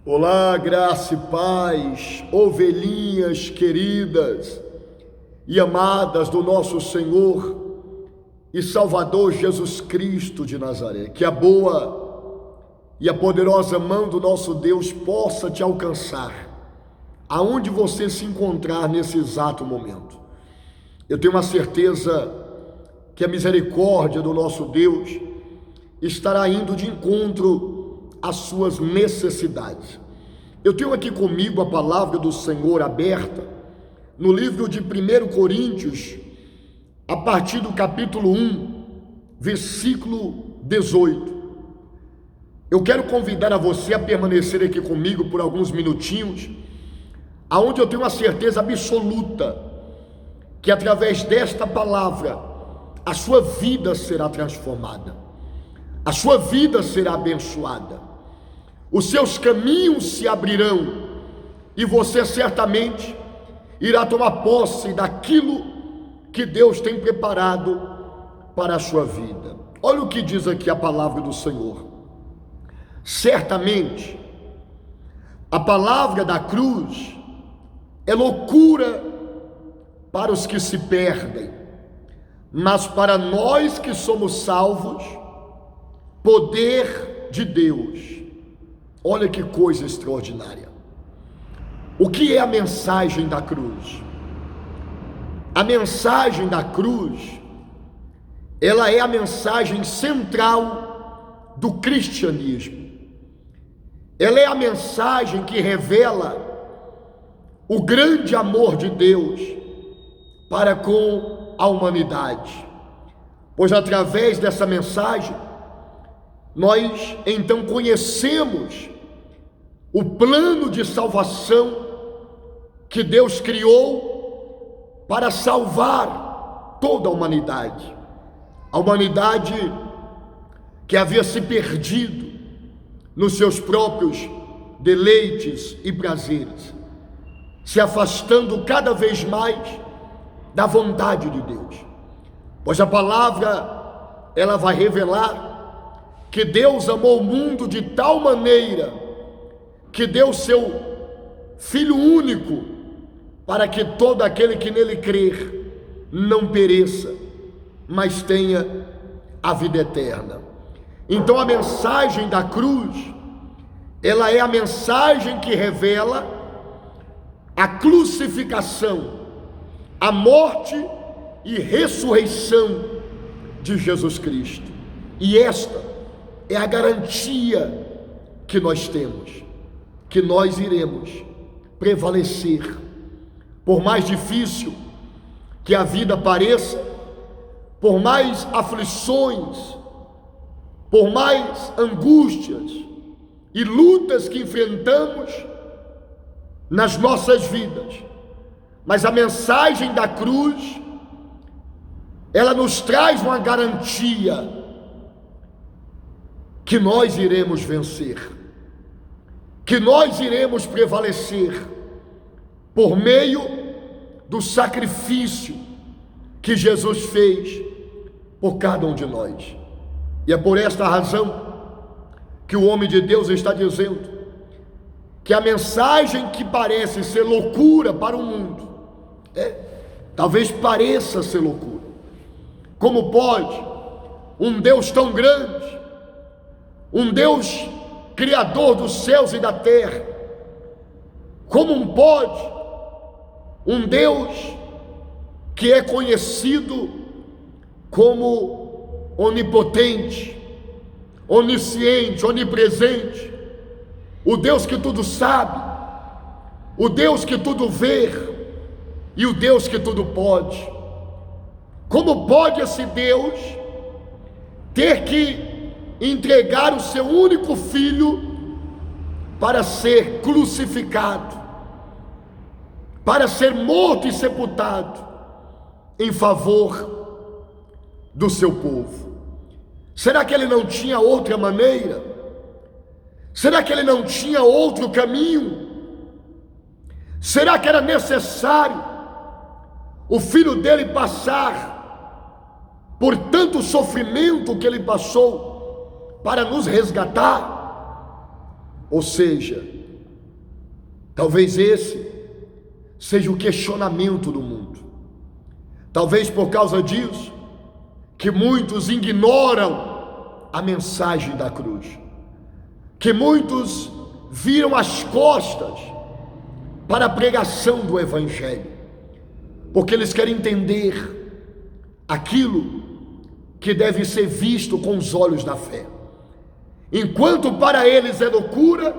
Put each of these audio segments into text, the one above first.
Olá, graça e paz, ovelhinhas queridas e amadas do nosso Senhor e Salvador Jesus Cristo de Nazaré. Que a boa e a poderosa mão do nosso Deus possa te alcançar, aonde você se encontrar nesse exato momento. Eu tenho uma certeza que a misericórdia do nosso Deus estará indo de encontro às suas necessidades. Eu tenho aqui comigo a palavra do Senhor aberta no livro de 1 Coríntios, a partir do capítulo 1, versículo 18. Eu quero convidar a você a permanecer aqui comigo por alguns minutinhos, aonde eu tenho uma certeza absoluta que através desta palavra a sua vida será transformada, a sua vida será abençoada, os seus caminhos se abrirão e você certamente irá tomar posse daquilo que Deus tem preparado para a sua vida. Olha o que diz aqui a palavra do Senhor. Certamente a palavra da cruz é loucura para os que se perdem, mas para nós que somos salvos, poder de Deus. Olha que coisa extraordinária. O que é a mensagem da cruz? A mensagem da cruz, ela é a mensagem central do cristianismo. Ela é a mensagem que revela o grande amor de Deus para com a humanidade. Pois através dessa mensagem, nós então conhecemos o plano de salvação que Deus criou para salvar toda a humanidade que havia se perdido nos seus próprios deleites e prazeres, se afastando cada vez mais da vontade de Deus. Pois a palavra, ela vai revelar que Deus amou o mundo de tal maneira que deu seu Filho único, para que todo aquele que nele crer não pereça, mas tenha a vida eterna. Então a mensagem da cruz, ela é a mensagem que revela a crucificação, a morte e ressurreição de Jesus Cristo. E esta é a garantia que nós temos, que nós iremos prevalecer. Por mais difícil que a vida pareça, por mais aflições, por mais angústias e lutas que enfrentamos nas nossas vidas, mas a mensagem da cruz, ela nos traz uma garantia que nós iremos vencer, que nós iremos prevalecer por meio do sacrifício que Jesus fez por cada um de nós. E é por esta razão que o homem de Deus está dizendo que a mensagem que parece ser loucura para o mundo, talvez pareça ser loucura. Como pode um Deus tão grande, um Deus Criador dos céus e da terra, como pode um Deus que é conhecido como onipotente, onisciente, onipresente, o Deus que tudo sabe, o Deus que tudo vê e o Deus que tudo pode, como pode esse Deus ter que entregar o seu único filho para ser crucificado, para ser morto e sepultado em favor do seu povo? Será que ele não tinha outra maneira? Será que ele não tinha outro caminho? Será que era necessário o filho dele passar por tanto sofrimento que ele passou para nos resgatar? Ou seja, Talvez esse seja o questionamento do mundo. Talvez por causa disso que muitos ignoram a mensagem da cruz, que muitos viram as costas para a pregação do Evangelho, porque eles querem entender aquilo que deve ser visto com os olhos da fé. Enquanto para eles é loucura,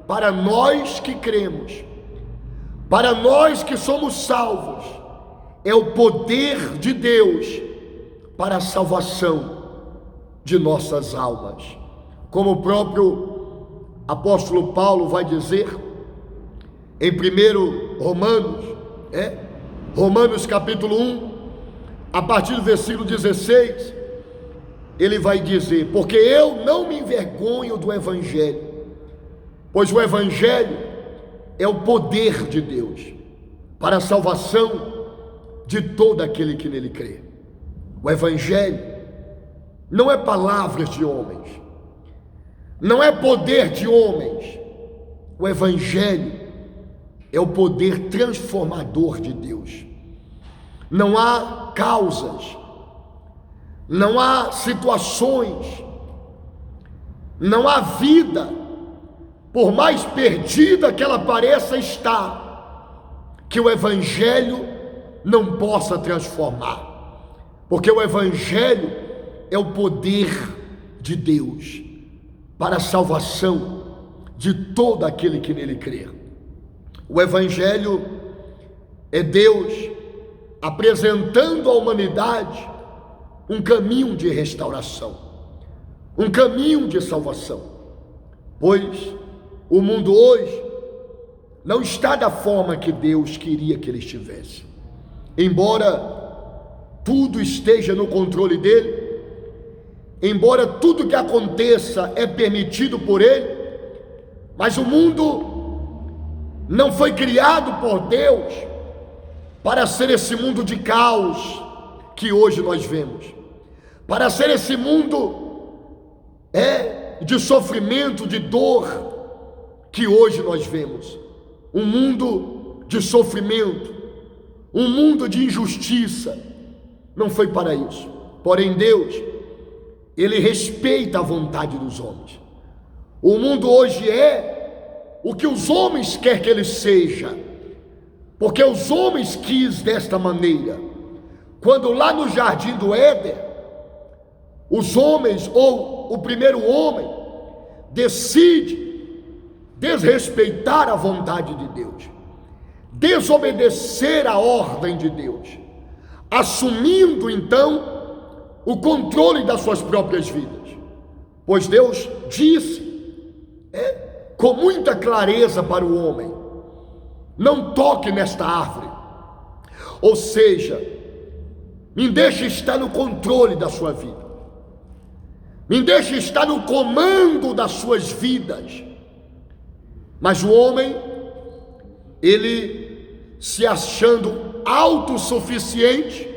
para nós que cremos, para nós que somos salvos, é o poder de Deus para a salvação de nossas almas. Como o próprio apóstolo Paulo vai dizer em 1 Romanos capítulo 1, a partir do versículo 16, ele vai dizer: porque eu não me envergonho do Evangelho, pois o Evangelho é o poder de Deus para a salvação de todo aquele que nele crê. O Evangelho não é palavras de homens, não é poder de homens. O Evangelho é o poder transformador de Deus. Não há causas, não há situações, não há vida, por mais perdida que ela pareça estar, que o Evangelho não possa transformar, porque o Evangelho é o poder de Deus para a salvação de todo aquele que nele crê. O Evangelho é Deus apresentando à humanidade um caminho de restauração, um caminho de salvação, pois o mundo hoje não está da forma que Deus queria que ele estivesse. Embora tudo esteja no controle dele, embora tudo que aconteça é permitido por ele, mas o mundo não foi criado por Deus para ser esse mundo de caos que hoje nós vemos, para ser esse mundo de sofrimento, de dor que hoje nós vemos. Um mundo de sofrimento, um mundo de injustiça. Não foi para isso. Porém Deus, ele respeita a vontade dos homens. O mundo hoje é o que os homens querem que ele seja, porque os homens quis desta maneira. Quando lá no jardim do Éden, os homens, ou o primeiro homem, decide desrespeitar a vontade de Deus, desobedecer a ordem de Deus, assumindo então o controle das suas próprias vidas, pois Deus disse com muita clareza para o homem: não toque nesta árvore, ou seja, me deixe estar no controle da sua vida, me deixe estar no comando das suas vidas. Mas o homem, ele se achando autossuficiente,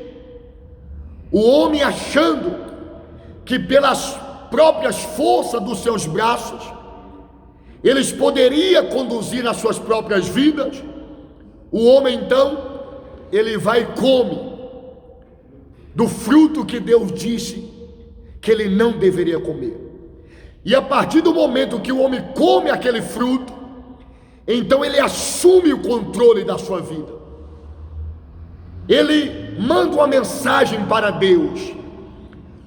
o homem achando que pelas próprias forças dos seus braços, eles poderiam conduzir as suas próprias vidas, o homem então, ele vai e come do fruto que Deus disse que ele não deveria comer. E a partir do momento que o homem come aquele fruto, então ele assume o controle da sua vida. Ele manda uma mensagem para Deus.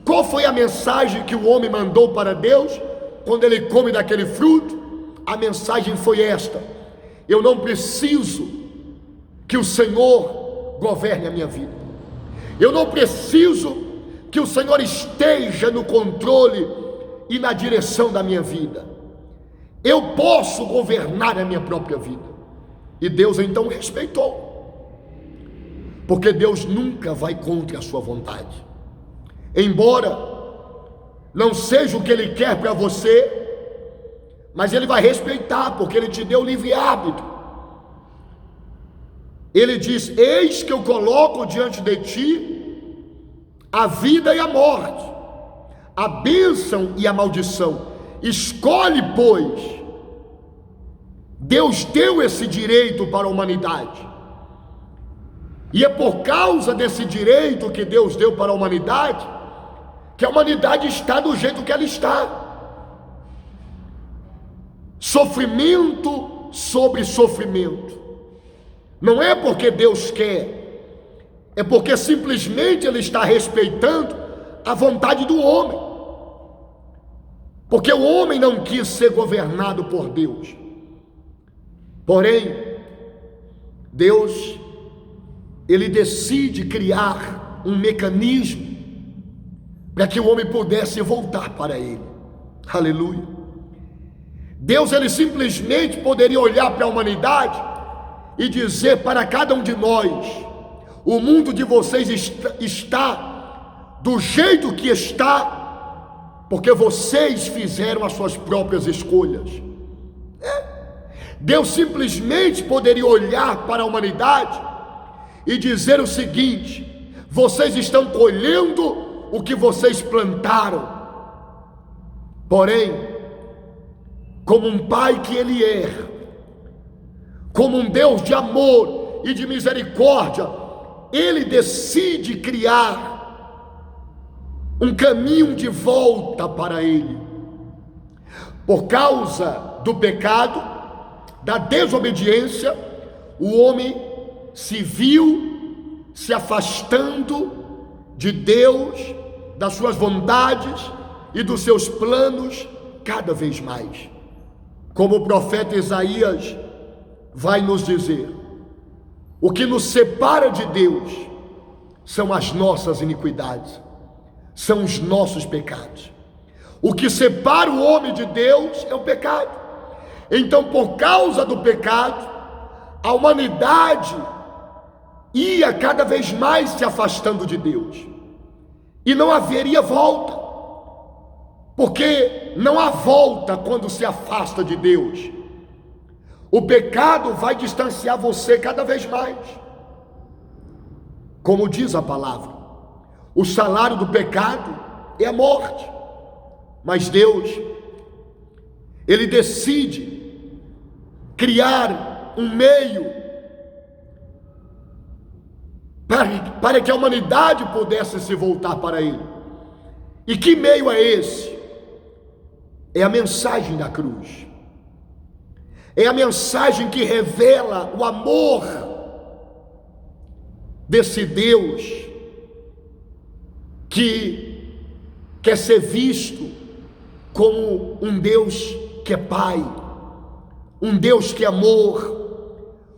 Qual foi a mensagem que o homem mandou para Deus quando ele come daquele fruto? A mensagem foi esta: eu não preciso que o Senhor governe a minha vida, eu não preciso que o Senhor esteja no controle e na direção da minha vida, eu posso governar a minha própria vida. E Deus então respeitou, porque Deus nunca vai contra a sua vontade, embora não seja o que Ele quer para você, mas Ele vai respeitar, porque Ele te deu livre-arbítrio. Ele diz: eis que eu coloco diante de ti a vida e a morte, a bênção e a maldição. Escolhe, pois, Deus deu esse direito para a humanidade. E é por causa desse direito que Deus deu para a humanidade, que a humanidade está do jeito que ela está. Sofrimento sobre sofrimento. Não é porque Deus quer, é porque simplesmente Ele está respeitando a vontade do homem. Porque o homem não quis ser governado por Deus. Porém, Deus, Ele decide criar um mecanismo para que o homem pudesse voltar para Ele. Aleluia. Deus, Ele simplesmente poderia olhar para a humanidade e dizer para cada um de nós: o mundo de vocês está do jeito que está, porque vocês fizeram as suas próprias escolhas. Deus simplesmente poderia olhar para a humanidade e dizer o seguinte: vocês estão colhendo o que vocês plantaram. Porém, como um pai que Ele é, como um Deus de amor e de misericórdia, Ele decide criar um caminho de volta para Ele. Por causa do pecado, da desobediência, o homem se viu se afastando de Deus, das suas vontades e dos seus planos cada vez mais. Como o profeta Isaías vai nos dizer: o que nos separa de Deus são as nossas iniquidades, são os nossos pecados. O que separa o homem de Deus é o pecado. Então, por causa do pecado, a humanidade ia cada vez mais se afastando de Deus, e não haveria volta, porque não há volta quando se afasta de Deus. O pecado vai distanciar você cada vez mais. Como diz a palavra, o salário do pecado é a morte. Mas Deus, Ele decide criar um meio para que a humanidade pudesse se voltar para Ele. E que meio é esse? É a mensagem da cruz. É a mensagem que revela o amor desse Deus que quer ser visto como um Deus que é Pai, um Deus que é amor,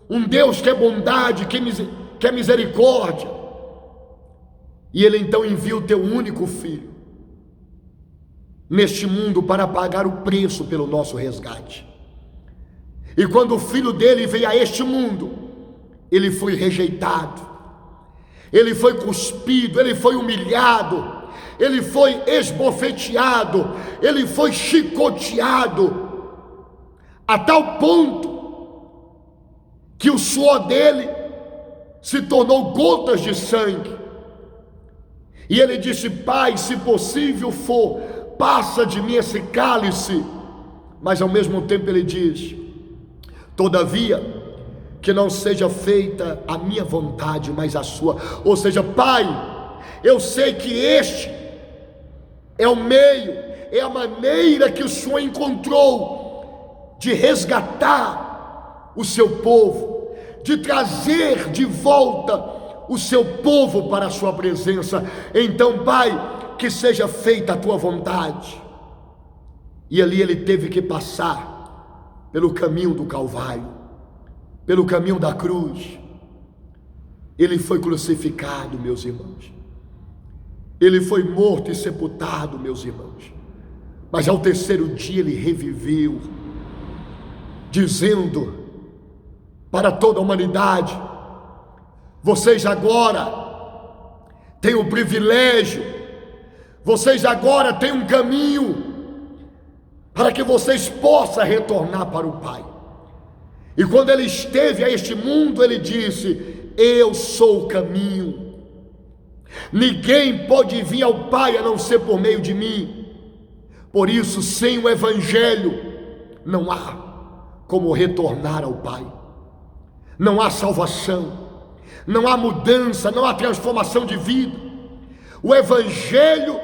um Deus que é bondade, que é misericórdia. E Ele então envia o teu único Filho neste mundo para pagar o preço pelo nosso resgate. E quando o Filho dele veio a este mundo, Ele foi rejeitado, Ele foi cuspido, Ele foi humilhado, Ele foi esbofeteado, Ele foi chicoteado, a tal ponto que o suor dele se tornou gotas de sangue. E Ele disse: Pai, se possível for, passa de mim esse cálice. Mas ao mesmo tempo Ele diz: todavia, que não seja feita a minha vontade, mas a sua. Ou seja, Pai, eu sei que este é o meio, é a maneira que o Senhor encontrou de resgatar o seu povo, de trazer de volta o seu povo para a sua presença. Então, Pai, que seja feita a tua vontade. E ali Ele teve que passar pelo caminho do Calvário, pelo caminho da cruz. Ele foi crucificado, meus irmãos. Ele foi morto e sepultado, meus irmãos. Mas ao terceiro dia Ele reviveu, dizendo para toda a humanidade: vocês agora têm o privilégio, vocês agora têm um caminho para que vocês possam retornar para o Pai. E quando Ele esteve a este mundo, Ele disse: eu sou o caminho, ninguém pode vir ao Pai a não ser por meio de mim. Por isso, sem o Evangelho não há como retornar ao Pai. Não há salvação, não há mudança, não há transformação de vida. O Evangelho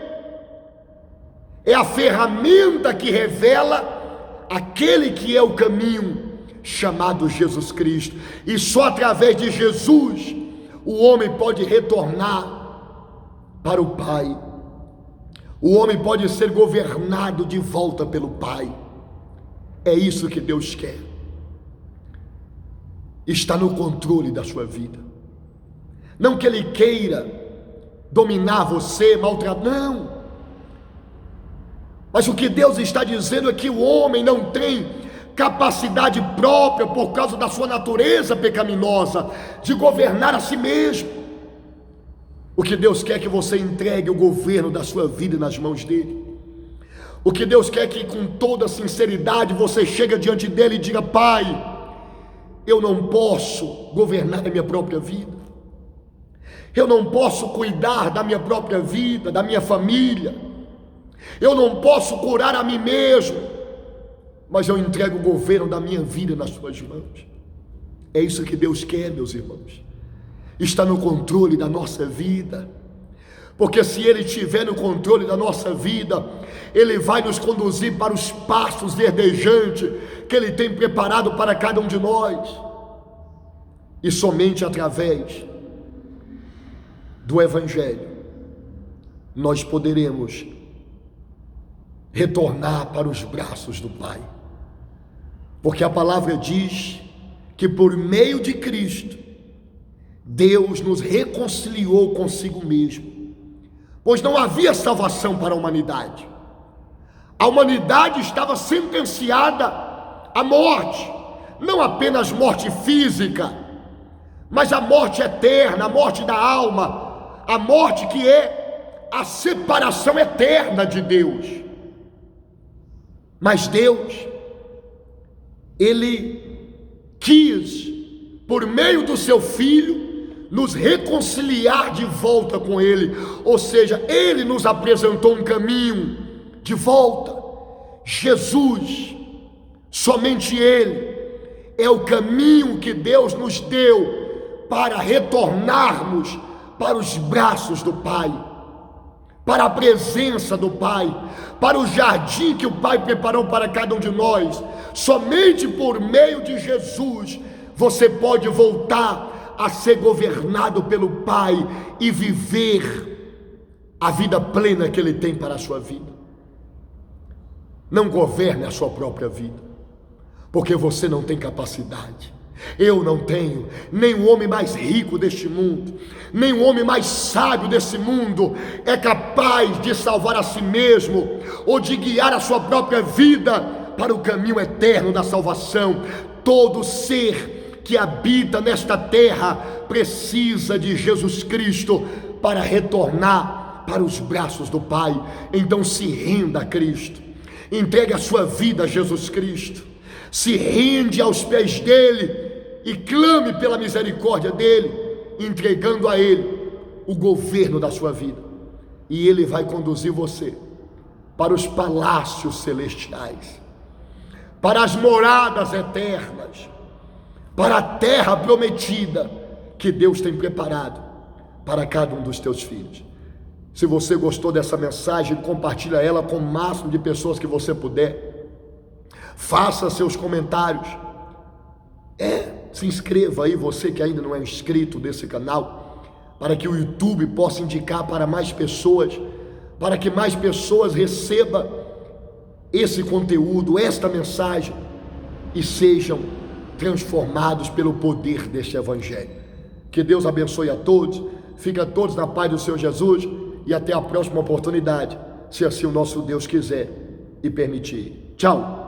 é a ferramenta que revela aquele que é o caminho, chamado Jesus Cristo. E só através de Jesus o homem pode retornar para o Pai. O homem pode ser governado de volta pelo Pai. É isso que Deus quer. Está no controle da sua vida. Não que Ele queira dominar você, maltratar, não. Mas o que Deus está dizendo é que o homem não tem capacidade própria, por causa da sua natureza pecaminosa, de governar a si mesmo. O que Deus quer é que você entregue o governo da sua vida nas mãos dele. O que Deus quer é que com toda sinceridade você chegue diante dele e diga: Pai, eu não posso governar a minha própria vida, eu não posso cuidar da minha própria vida, da minha família, eu não posso curar a mim mesmo, mas eu entrego o governo da minha vida nas suas mãos. É isso que Deus quer, meus irmãos. Está no controle da nossa vida, porque se Ele estiver no controle da nossa vida, Ele vai nos conduzir para os pastos verdejantes que Ele tem preparado para cada um de nós. E somente através do Evangelho nós poderemos retornar para os braços do Pai, porque a palavra diz que por meio de Cristo Deus nos reconciliou consigo mesmo, pois não havia salvação para a humanidade. A humanidade estava sentenciada à morte, não apenas morte física, mas a morte eterna, a morte da alma, a morte que é a separação eterna de Deus. Mas Deus, Ele quis, por meio do seu Filho, nos reconciliar de volta com Ele. Ou seja, Ele nos apresentou um caminho de volta. Jesus, somente Ele é o caminho que Deus nos deu para retornarmos para os braços do Pai, para a presença do Pai, para o jardim que o Pai preparou para cada um de nós. Somente por meio de Jesus você pode voltar a ser governado pelo Pai e viver a vida plena que Ele tem para a sua vida. Não governe a sua própria vida, porque você não tem capacidade. Eu não tenho, nem o homem mais rico deste mundo, nem o homem mais sábio desse mundo é capaz de salvar a si mesmo ou de guiar a sua própria vida para o caminho eterno da salvação. Todo ser que habita nesta terra precisa de Jesus Cristo para retornar para os braços do Pai. Então se renda a Cristo, entregue a sua vida a Jesus Cristo, se rende aos pés dele e clame pela misericórdia dele, entregando a ele o governo da sua vida, e ele vai conduzir você para os palácios celestiais, para as moradas eternas, para a terra prometida que Deus tem preparado para cada um dos teus filhos. Se você gostou dessa mensagem, compartilha ela com o máximo de pessoas que você puder. Faça seus comentários. Se inscreva aí, você que ainda não é inscrito desse canal, para que o YouTube possa indicar para mais pessoas, para que mais pessoas recebam esse conteúdo, esta mensagem, e sejam transformados pelo poder deste Evangelho. Que Deus abençoe a todos, fiquem todos na paz do Senhor Jesus, e até a próxima oportunidade, se assim o nosso Deus quiser e permitir. Tchau!